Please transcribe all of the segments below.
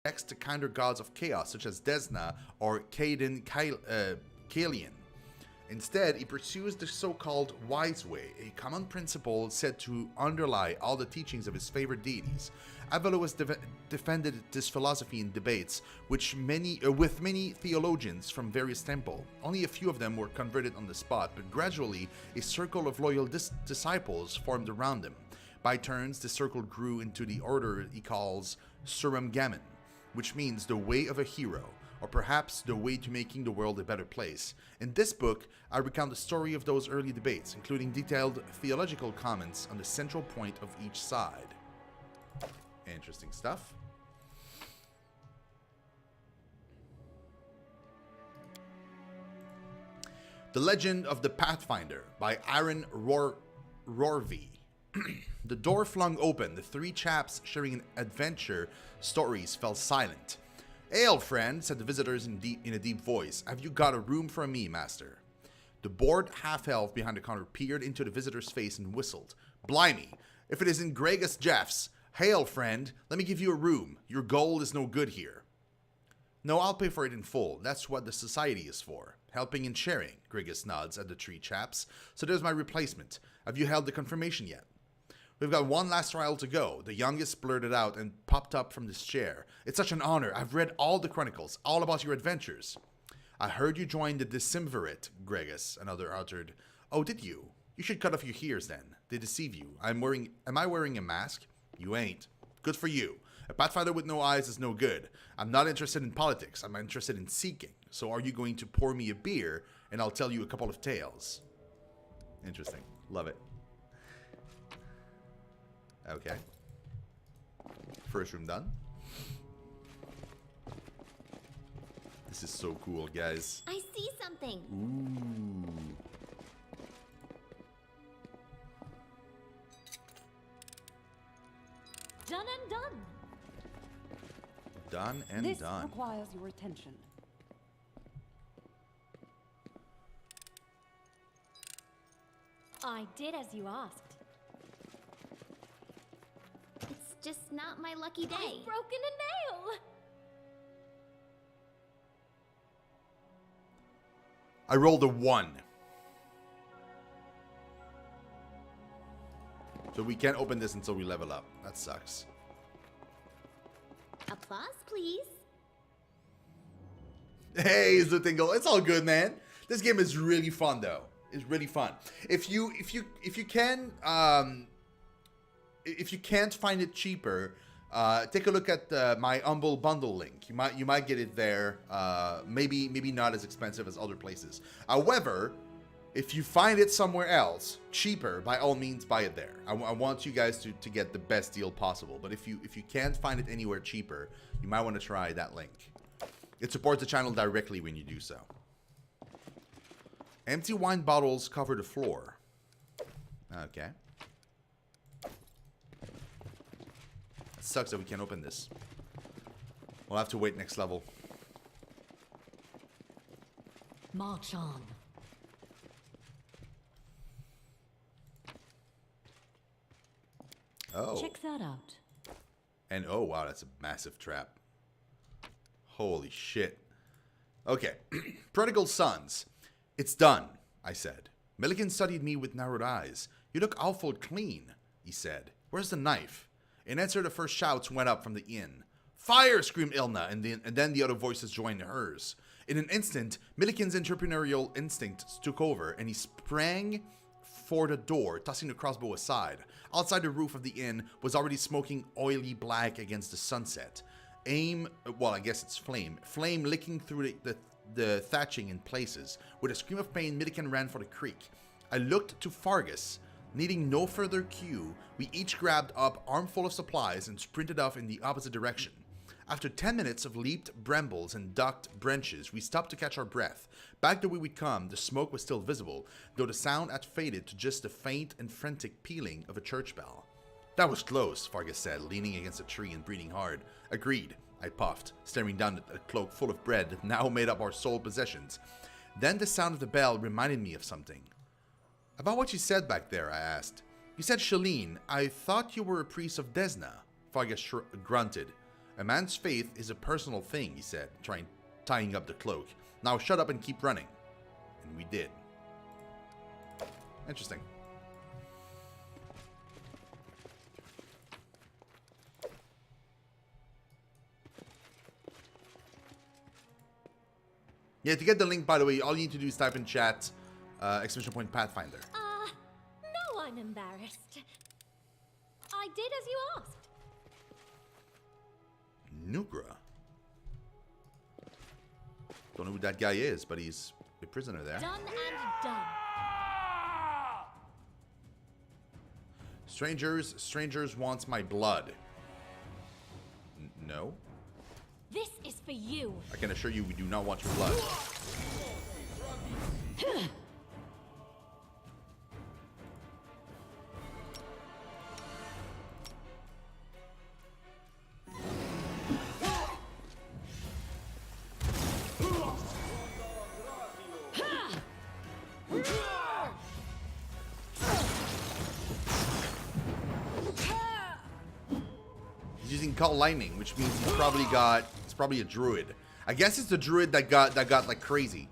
next to kinder gods of chaos such as Desna or Kalian. Instead, he pursues the so-called wise way, a common principle said to underlie all the teachings of his favorite deities. Avalo has defended this philosophy in debates with many theologians from various temples. Only a few of them were converted on the spot, but gradually a circle of loyal disciples formed around him. By turns, the circle grew into the order he calls Suram Gammon, which means the way of a hero, or perhaps the way to making the world a better place. In this book, I recount the story of those early debates, including detailed theological comments on the central point of each side. Interesting stuff. The Legend of the Pathfinder by Aaron Rorvey. The door flung open. The three chaps sharing an adventure stories fell silent. "Hail, friend," said the visitors in a deep voice. "Have you got a room for me, master?" The bored half-elf behind the counter peered into the visitor's face and whistled. "Blimey, if it isn't Gregus Jeffs. Hail, friend, let me give you a room. Your gold is no good here." "No, I'll pay for it in full. That's what the society is for. Helping and sharing," Gregus nods at the three chaps. "So there's my replacement. Have you held the confirmation yet?" "We've got one last trial to go," the youngest blurted out and popped up from his chair. "It's such an honor. I've read all the chronicles, all about your adventures." "I heard you joined the Decemvirate," Gregus, another uttered. "Oh, did you? You should cut off your ears then. They deceive you. Am I wearing a mask? You ain't. Good for you. A Pathfinder with no eyes is no good. I'm not interested in politics. I'm interested in seeking. So are you going to pour me a beer and I'll tell you a couple of tales?" Interesting. Love it. Okay. First room done. This is so cool, guys. I see something. Ooh. Done and done. Done and this done. This requires your attention. I did as you asked. It's just not my lucky day. I've broken a nail! I rolled a 1. So we can't open this until we level up. That sucks. Applause, please. Hey, Zutingle. It's all good, man. This game is really fun, though. It's really fun. If you can't find it cheaper, take a look at my Humble Bundle link. You might get it there. Maybe not as expensive as other places. However, if you find it somewhere else cheaper, by all means buy it there. I want you guys to get the best deal possible. But if you can't find it anywhere cheaper, you might want to try that link. It supports the channel directly when you do so. Empty wine bottles cover the floor. Okay. It sucks that we can't open this. We'll have to wait next level. March on. Oh. Check that out. And oh wow, that's a massive trap. Holy shit. Okay. Prodigal Sons. "It's done," I said. Milligan studied me with narrowed eyes. "You look awful clean," he said. "Where's the knife?" In answer, the first shouts went up from the inn. "Fire!" screamed Ilna, and then the other voices joined hers. In an instant, Milligan's entrepreneurial instinct took over, and he sprang for the door, tossing the crossbow aside. Outside the roof of the inn was already smoking oily black against the sunset. Well, I guess it's flame licking through the thatching in places. With a scream of pain, Milligan ran for the creek. I looked to Fargus. Needing no further cue, we each grabbed up armful of supplies and sprinted off in the opposite direction. After 10 minutes of leaped brambles and ducked branches, we stopped to catch our breath. Back the way we'd come, the smoke was still visible, though the sound had faded to just the faint and frantic pealing of a church bell. "That was close," Fargus said, leaning against a tree and breathing hard. "Agreed," I puffed, staring down at a cloak full of bread that now made up our sole possessions. Then the sound of the bell reminded me of something. "About what you said back there," I asked. "You said Shalene. I thought you were a priest of Desna," Fargus grunted. A man's faith is a personal thing, he said, tying up the cloak. Now shut up and keep running. And we did. Interesting. Yeah, to get the link, by the way, all you need to do is type in chat, !Pathfinder. No, I'm embarrassed. I did as you asked. Nugra. Don't know who that guy is, but he's a prisoner there. Done and done. Strangers wants my blood. No. This is for you. I can assure you we do not want your blood. He's using Call Lightning, which means he's probably a druid. I guess it's the druid that got like crazy.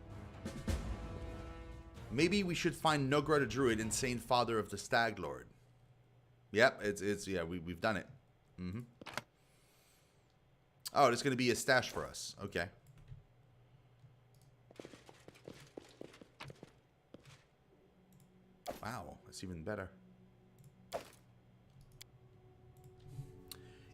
Maybe we should find Nogra the druid, insane father of the Stag Lord. Yep, yeah, we've done it. Mm-hmm. Oh, it's gonna be a stash for us. Okay. Wow, that's even better.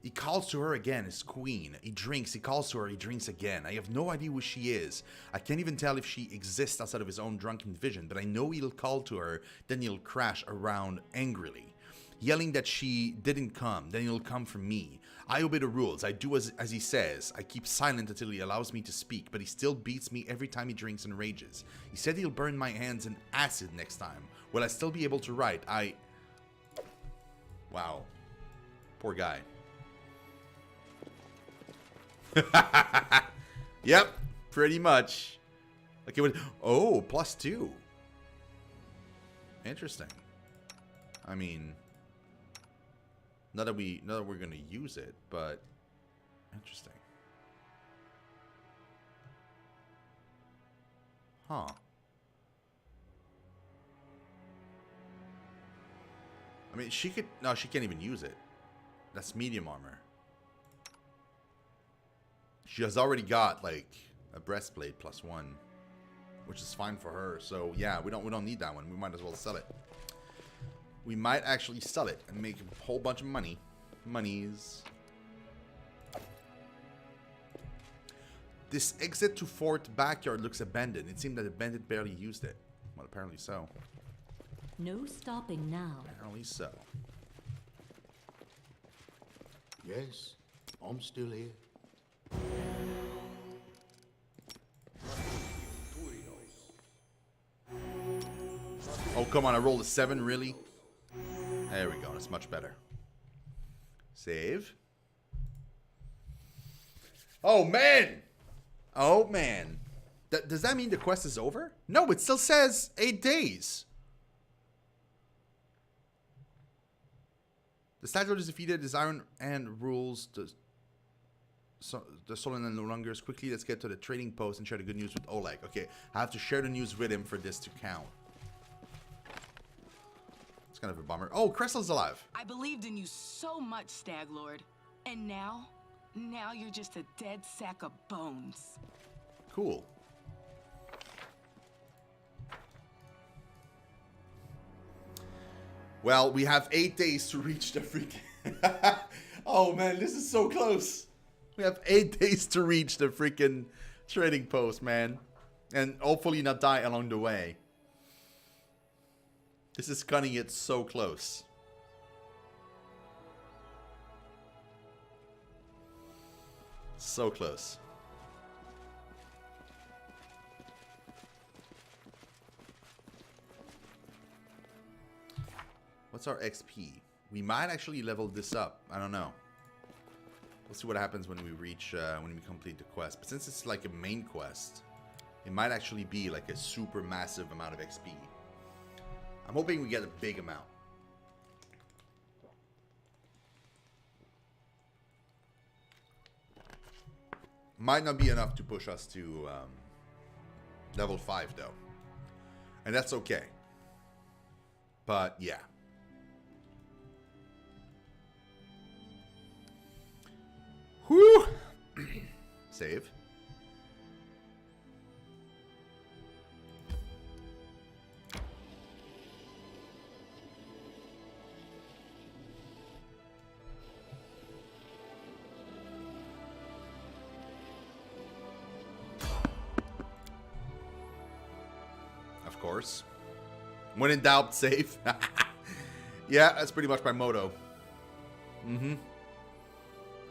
He calls to her again, his queen. He drinks, he calls to her, he drinks again. I have no idea who she is. I can't even tell if she exists outside of his own drunken vision, but I know he'll call to her, then he'll crash around angrily, yelling that she didn't come, then he'll come for me. I obey the rules, I do as he says. I keep silent until he allows me to speak, but he still beats me every time he drinks and rages. He said he'll burn my hands in acid next time. Will I still be able to write? Wow. Poor guy. Yep, pretty much. Okay, oh, +2. Interesting. I mean, not that we're gonna use it, but interesting. Huh. I mean, she could. No, she can't even use it. That's medium armor. She has already got like a breastplate +1, which is fine for her. So yeah, we don't need that one. We might as well sell it. We might actually sell it and make a whole bunch of money. Monies. This exit to Fort Backyard looks abandoned. It seemed that the bandit barely used it. Well, apparently so. No stopping now. Apparently so. Yes, I'm still here. Oh, come on. I rolled a 7, really? There we go. That's much better. Save. Oh, man. Oh, man. Does that mean the quest is over? No, it still says 8 days. The Stag Lord is defeated. His iron hand rules the Solon and no longer is. Quickly, let's get to the trading post and share the good news with Oleg. Okay, I have to share the news with him for this to count. It's kind of a bummer. Oh, Cressel's alive. I believed in you so much, Stag Lord. And now you're just a dead sack of bones. Cool. Well, we have 8 days to reach the freaking... Oh, man, this is so close. We have 8 days to reach the freaking trading post, man. And hopefully not die along the way. This is cutting it so close. So close. What's our XP? We might actually level this up. I don't know. We'll see what happens when we reach, when we complete the quest. But since it's like a main quest, it might actually be like a super massive amount of XP. I'm hoping we get a big amount. Might not be enough to push us to level 5, though. And that's okay. But, yeah. Whew! Save. Of course. When in doubt, save. Yeah, that's pretty much my motto. Mm-hmm.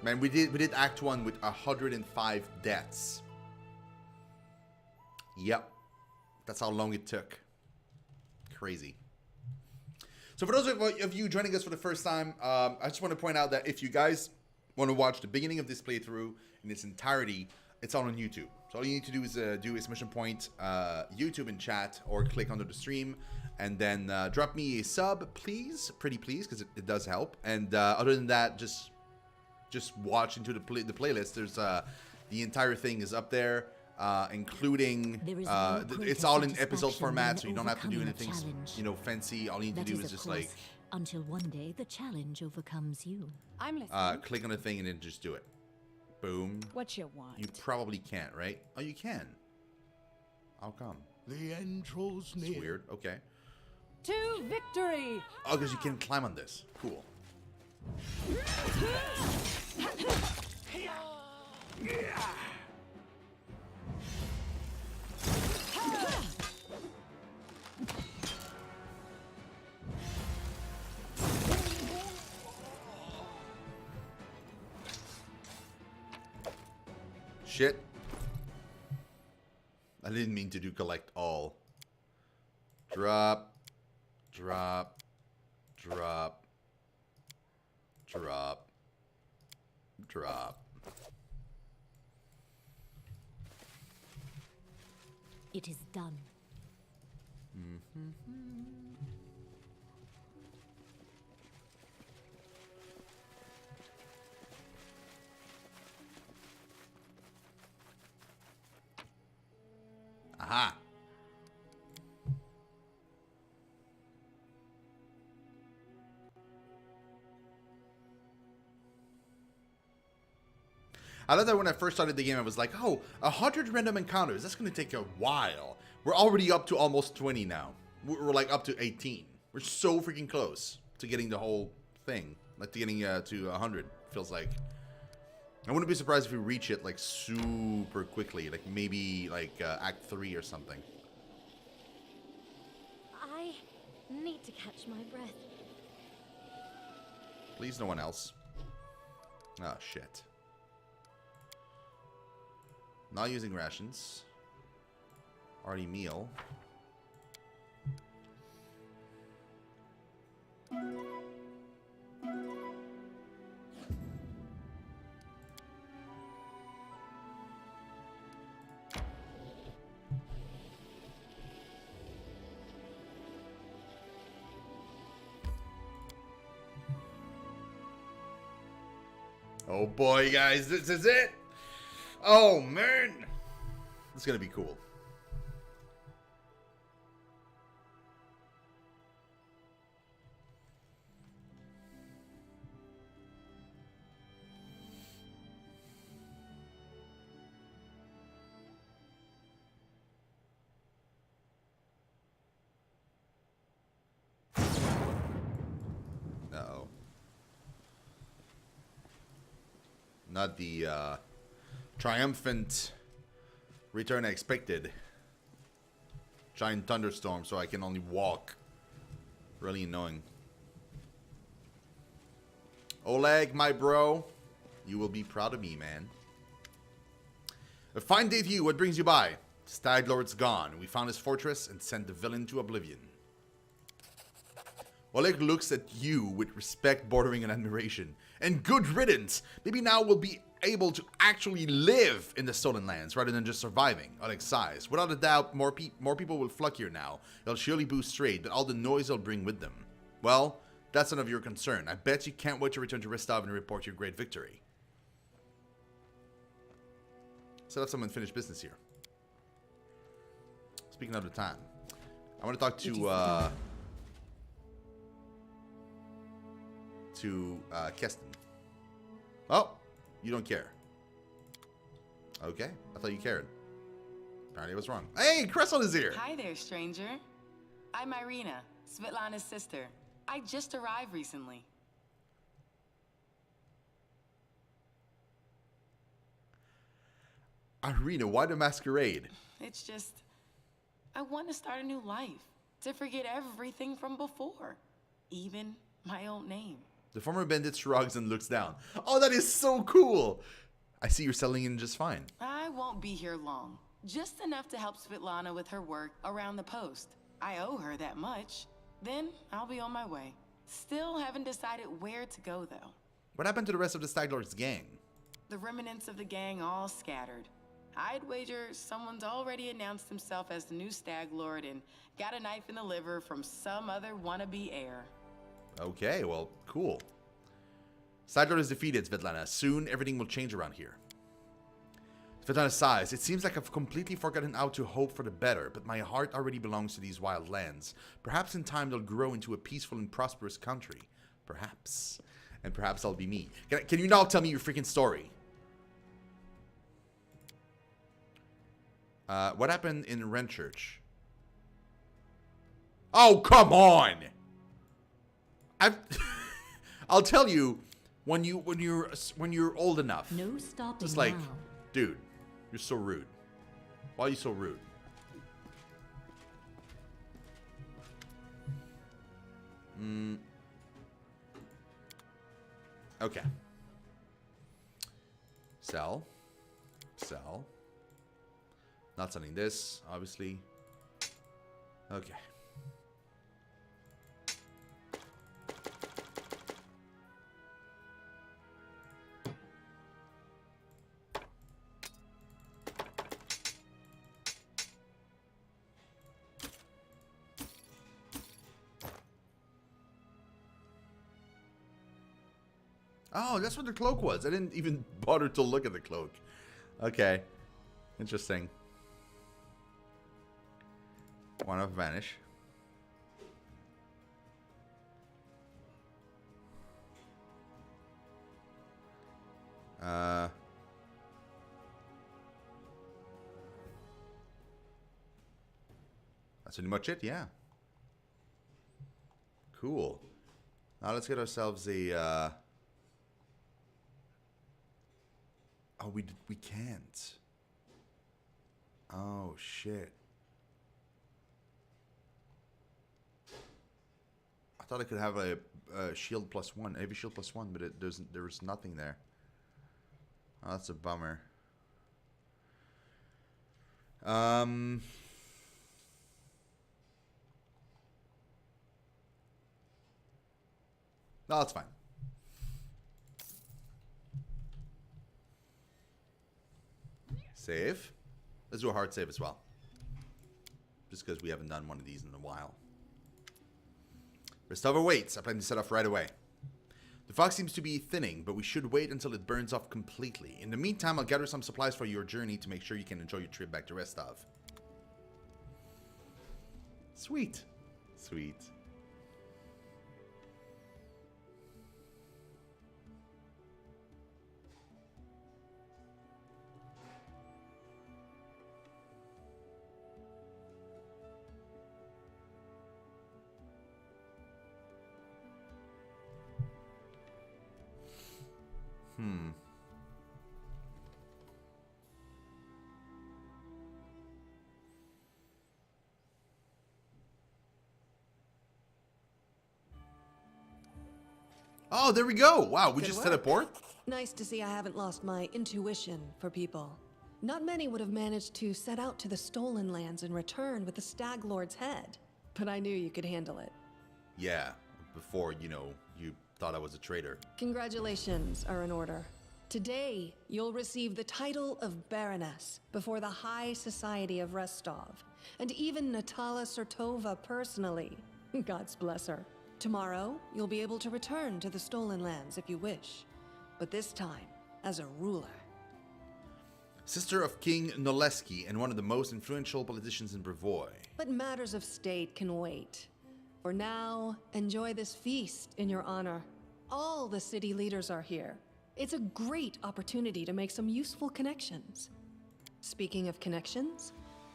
Man, we did Act 1 with 105 deaths. Yep. That's how long it took. Crazy. So for those of you joining us for the first time, I just want to point out that if you guys want to watch the beginning of this playthrough in its entirety, it's all on YouTube. So all you need to do is do exclamation point YouTube in chat, or click under the stream, and then drop me a sub, please. Pretty please, because it does help. And other than that, just watch into the playlist. There's the entire thing is up there, including it's all in episode format, so you don't have to do anything, you know, fancy. All you need to do is just like until one day the challenge overcomes you. I'm listening. click on the thing and then just do it. Boom. What you want? You probably can't, right? Oh, you can. How come? The end draws It's near. weird. Okay. To victory! Oh, because you can climb on this. Cool. Shit. I didn't mean to do collect all. Drop. Drop. Drop. Drop. Drop. It is done. Aha. I love that when I first started the game, I was like, oh, 100 random encounters. That's going to take a while. We're already up to almost 20 now. We're like up to 18. We're so freaking close to getting the whole thing. Like to getting to 100, feels like. I wouldn't be surprised if we reach it like super quickly. Like maybe like Act 3 or something. I need to catch my breath. Please, no one else. Oh, shit. Not using rations. Already meal. Oh boy, guys, this is it! Oh man! This is gonna be cool. Uh-oh. Not the triumphant return I expected. Giant thunderstorm, so I can only walk. Really annoying. Oleg, my bro, you will be proud of me, man. A fine day to you. What brings you by? Stag Lord's gone. We found his fortress and sent the villain to oblivion. Oleg looks at you with respect bordering on admiration. And good riddance. Maybe now we'll be able to actually live in the Stolen Lands rather than just surviving. Oleg sighs. Without a doubt, more people will flock here now. They'll surely boost trade, but all the noise they'll bring with them. Well, that's none of your concern. I bet you can't wait to return to Ristov and report your great victory. Set up some unfinished business here. Speaking of the time, I want to talk to Keston. Oh, you don't care. Okay, I thought you cared. Apparently I was wrong. Hey, Crescent is here. Hi there, stranger. I'm Irina, Svetlana's sister. I just arrived recently. Irina, why the masquerade? It's just, I want to start a new life. To forget everything from before. Even my old name. The former bandit shrugs and looks down. Oh, that is so cool. I see you're settling in just fine. I won't be here long. Just enough to help Svetlana with her work around the post. I owe her that much. Then I'll be on my way. Still haven't decided where to go, though. What happened to the rest of the Stag Lord's gang? The remnants of the gang all scattered. I'd wager someone's already announced himself as the new Stag Lord and got a knife in the liver from some other wannabe heir. Okay, well, cool. Stag Lord is defeated, Svetlana. Soon, everything will change around here. Svetlana sighs. It seems like I've completely forgotten how to hope for the better, but my heart already belongs to these wild lands. Perhaps in time they'll grow into a peaceful and prosperous country. Perhaps. And perhaps I'll be me. Can you now tell me your freaking story? What happened in Renchurch? Oh, come on! I'll tell you when you're old enough. No stopping It's like, now. dude, you're so rude. Why are you so rude? Okay. Sell. Sell. Not selling this, obviously. Okay. Oh, that's what the cloak was. I didn't even bother to look at the cloak. Okay. Interesting. One of vanish. That's pretty much it, yeah. Cool. Now let's get ourselves a oh, we can't. Oh shit. I thought I could have a shield +1, heavy shield +1, but there was nothing there. Oh, that's a bummer. No, that's fine. Save. Let's do a hard save as well. Just because we haven't done one of these in a while. Rest waits. I plan to set off right away. The fog seems to be thinning, but we should wait until it burns off completely. In the meantime, I'll gather some supplies for your journey to make sure you can enjoy your trip back to Restov. Sweet. Sweet. Oh, there we go. Wow, we Good just work. teleport? Nice to see I haven't lost my intuition for people. Not many would have managed to set out to the Stolen Lands and return with the Stag Lord's head. But I knew you could handle it. Yeah, before, you know, you thought I was a traitor. Congratulations are in order. Today, you'll receive the title of Baroness before the High Society of Rostov, and even Natala Sertova personally. God's bless her. Tomorrow, you'll be able to return to the Stolen Lands if you wish, but this time as a ruler. sister of King Noleski and one of the most influential politicians in Brevoy. But matters of state can wait. For now, enjoy this feast in your honor. All the city leaders are here. It's a great opportunity to make some useful connections. Speaking of connections,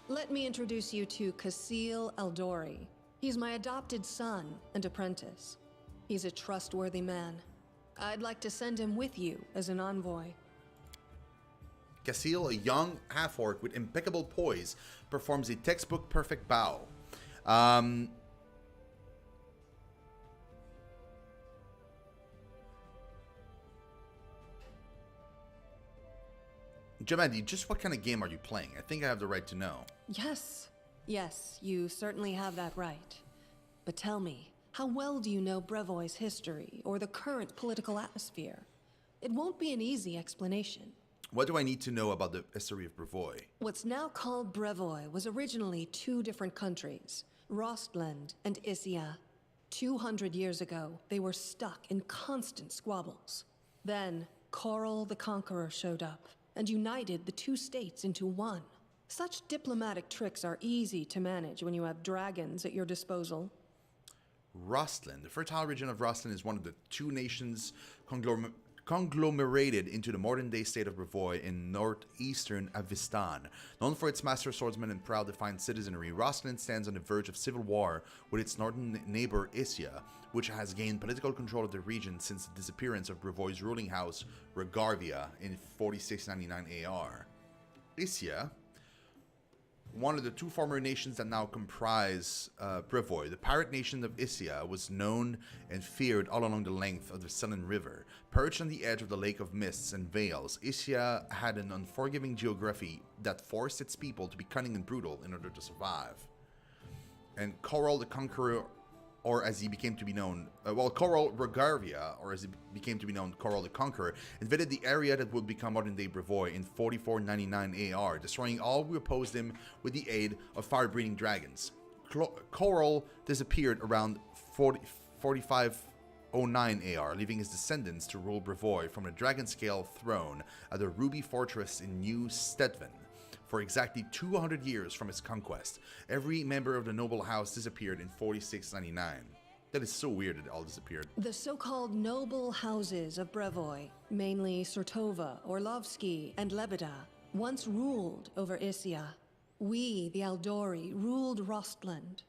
let me introduce you to Kasil Eldori. He's my adopted son and apprentice. He's a trustworthy man. I'd like to send him with you as an envoy. Kasil, a young half-orc with impeccable poise, performs a textbook perfect bow. Jamadi, just what kind of game are you playing? I think I have the right to know. Yes, you certainly have that right. But tell me, how well do you know Brevoy's history or the current political atmosphere? It won't be an easy explanation. What do I need to know about the history of Brevoy? What's now called Brevoy was originally two different countries, Rostland and Issia. 200 years ago, they were stuck in constant squabbles. Then, Coral the Conqueror showed up and united the two states into one. Such diplomatic tricks are easy to manage when you have dragons at your disposal. Rostland. The fertile region of Rostland is one of the two nations conglomerated into the modern-day state of Brevoy in northeastern Avistan. Known for its master swordsmen and proud defiant citizenry, Rostland stands on the verge of civil war with its northern neighbor Issia, which has gained political control of the region since the disappearance of Brevoy's ruling house, Regarvia, in 4699 AR. Issia, one of the two former nations that now comprise Brevoy, the pirate nation of Issia, was known and feared all along the length of the Sullen River. Perched on the edge of the Lake of Mists and Veils, Issia had an unforgiving geography that forced its people to be cunning and brutal in order to survive. And Coral the Conqueror, or as he became to be known, Coral Regarvia, or as he became to be known, Coral the Conqueror, invaded the area that would become modern-day Brevoy in 4499 AR, destroying all who opposed him with the aid of fire-breathing dragons. Coral disappeared around 4509 AR, leaving his descendants to rule Brevoy from the dragon-scale throne at the Ruby Fortress in New Stedven. For exactly 200 years from its conquest, every member of the noble house disappeared in 4699. That is so weird it all disappeared. The so-called noble houses of Brevoy, mainly Surtova, Orlovsky, and Lebeda, once ruled over Issia. We, the Eldori, ruled Rostland.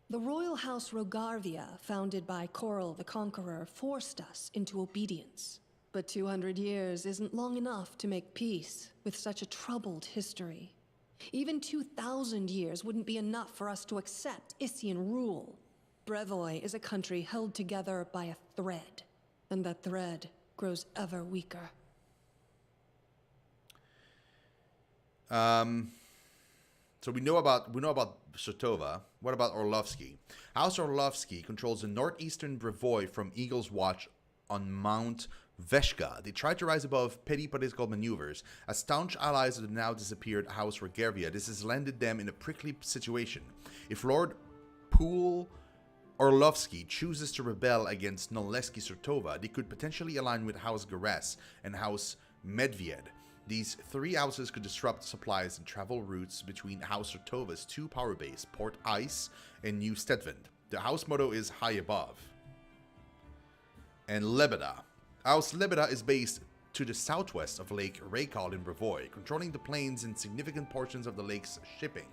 The royal house Rogarvia, founded by Coral the Conqueror, forced us into obedience. But 200 years isn't long enough to make peace with such a troubled history. Even 2,000 years wouldn't be enough for us to accept Issian rule. Brevoy is a country held together by a thread, and that thread grows ever weaker. So we know about Surtova. What about Orlovsky? House Orlovsky controls the northeastern Brevoy from Eagle's Watch on Mount Veshka. They tried to rise above petty political maneuvers. As staunch allies of the now disappeared House Regarvia, this has landed them in a prickly situation. If Lord Pool Orlovsky chooses to rebel against Noleski Surtova, they could potentially align with House Gares and House Medved. These three houses could disrupt supplies and travel routes between House Surtova's two power bases, Port Ice and New Stedvind. The house motto is High Above. And Lebeda. House Lebeda is based to the southwest of Lake Reykjal in Brevoy, controlling the plains and significant portions of the lake's shipping.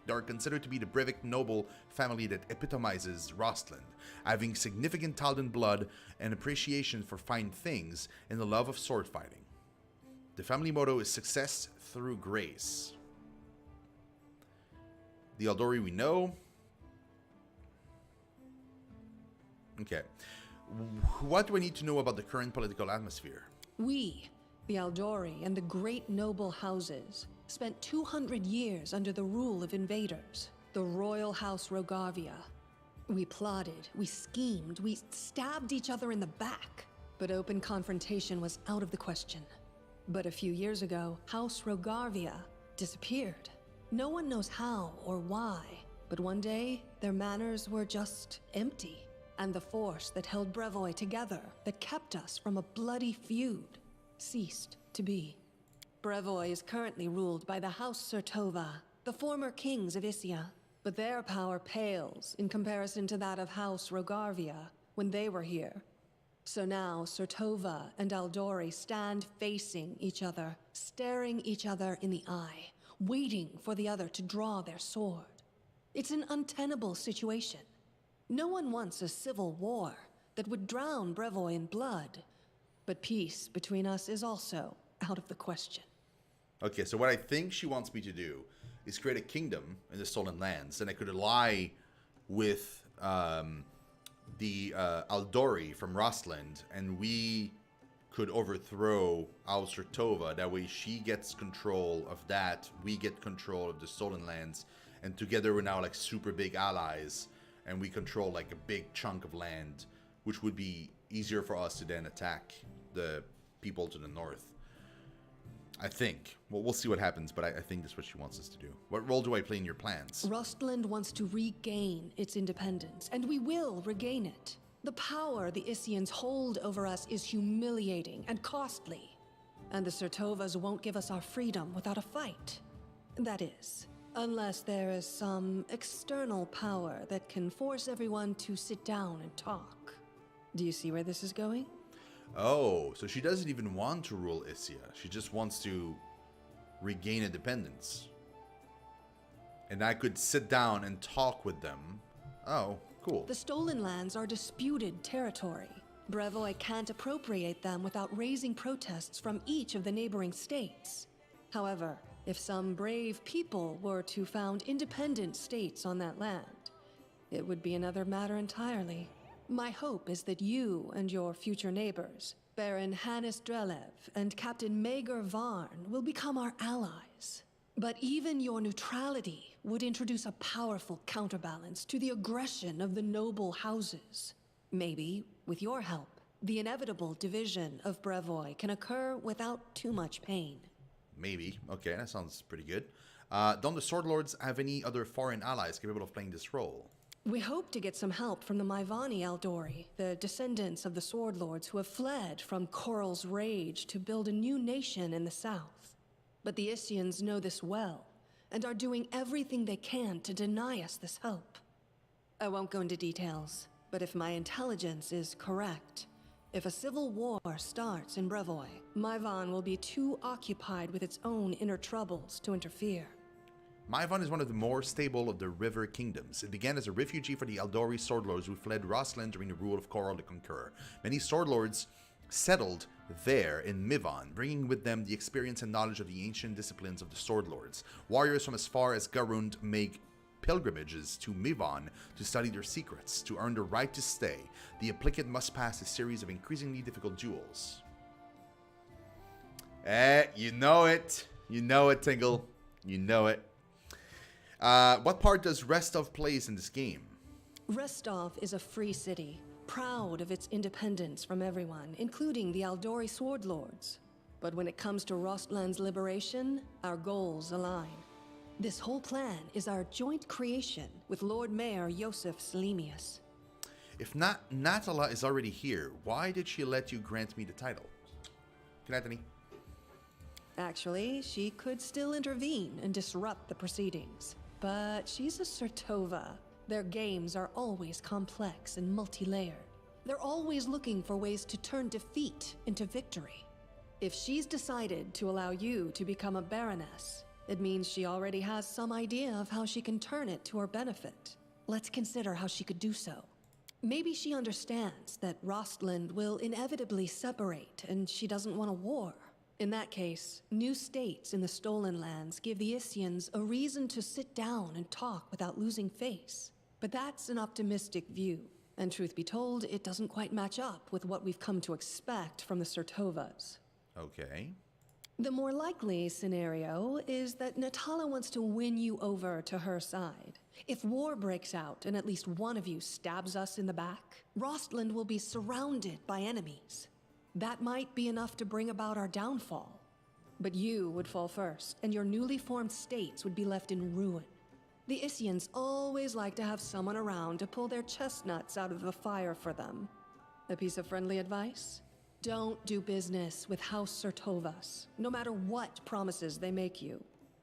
They are considered to be the Brevik noble family that epitomizes Rostland, having significant Taldan blood and appreciation for fine things and the love of sword fighting. The family motto is Success Through Grace. The Eldori we know. Okay. What do I need to know about the current political atmosphere? We, the Eldori and the great noble houses, spent 200 years under the rule of invaders, the royal house Rogarvia. We plotted, we schemed, we stabbed each other in the back, but open confrontation was out of the question. But a few years ago, House Rogarvia disappeared. No one knows how or why, but one day, their manors were just empty. And the force that held Brevoy together, that kept us from a bloody feud, ceased to be. Brevoy is currently ruled by the House Sertova, the former kings of Issia. But their power pales in comparison to that of House Rogarvia when they were here. So now Sertova and Aldori stand facing each other, staring each other in the eye, waiting for the other to draw their sword. It's an untenable situation. No one wants a civil war that would drown Brevoy in blood. But peace between us is also out of the question. Okay, so what I think she wants me to do is create a kingdom in the Stolen Lands, and I could ally with the Aldori from Rostland, and we could overthrow Al-Sertova. That way she gets control of that, we get control of the Stolen Lands, and together we're now like super big allies, and we control like a big chunk of land, which would be easier for us to then attack the people to the north. I think. Well, we'll see what happens, but I think that's what she wants us to do. What role do I play in your plans? Rostland wants to regain its independence, and we will regain it. The power the Issians hold over us is humiliating and costly. And the Sertovas won't give us our freedom without a fight. That is, unless there is some external power that can force everyone to sit down and talk. Do you see where this is going? Oh, so she doesn't even want to rule Issia. She just wants to regain independence. And I could sit down and talk with them. Oh, cool. The Stolen Lands are disputed territory. Brevoy can't appropriate them without raising protests from each of the neighboring states. However, if some brave people were to found independent states on that land, it would be another matter entirely. My hope is that you and your future neighbors, Baron Hannes Drelev and Captain Maegor Varn, will become our allies. But even your neutrality would introduce a powerful counterbalance to the aggression of the noble houses. Maybe, with your help, the inevitable division of Brevoy can occur without too much pain. Maybe. Okay, that sounds pretty good. Don't the Sword Lords have any other foreign allies capable of playing this role? We hope to get some help from the Maivani Aldori, the descendants of the Sword Lords who have fled from Coral's rage to build a new nation in the south. But the Issians know this well, and are doing everything they can to deny us this help. I won't go into details, but if my intelligence is correct, if a civil war starts in Brevoy, Maivan will be too occupied with its own inner troubles to interfere. Maivan is one of the more stable of the River Kingdoms. It began as a refugee for the Aldori Sword Lords who fled Rostland during the rule of Coral the Conqueror. Many Sword Lords settled there in Mivon, bringing with them the experience and knowledge of the ancient disciplines of the Sword Lords. Warriors from as far as Garund make pilgrimages to Mivon to study their secrets. To earn the right to stay, the applicant must pass a series of increasingly difficult duels. You know it. You know it, Tingle. You know it. What part does Restov plays in this game? Restov is a free city, proud of its independence from everyone, including the Aldori Sword Lords. But when it comes to Rostland's liberation, our goals align. This whole plan is our joint creation with Lord Mayor Yosef Selimius. If Natala is already here, why did she let you grant me the title? Good night, Anthony. Actually, she could still intervene and disrupt the proceedings. But she's a Sertova. Their games are always complex and multi-layered. They're always looking for ways to turn defeat into victory. If she's decided to allow you to become a Baroness, it means she already has some idea of how she can turn it to her benefit. Let's consider how she could do so. Maybe she understands that Rostland will inevitably separate and she doesn't want a war. In that case, new states in the Stolen Lands give the Issians a reason to sit down and talk without losing face. But that's an optimistic view, and truth be told, it doesn't quite match up with what we've come to expect from the Sertovas. Okay. The more likely scenario is that Natala wants to win you over to her side. If war breaks out and at least one of you stabs us in the back, Rostland will be surrounded by enemies. That might be enough to bring about our downfall. But you would fall first, and your newly formed states would be left in ruin. The Issians always like to have someone around to pull their chestnuts out of the fire for them. A piece of friendly advice? Don't do business with House Sertovas, no matter what promises they make you.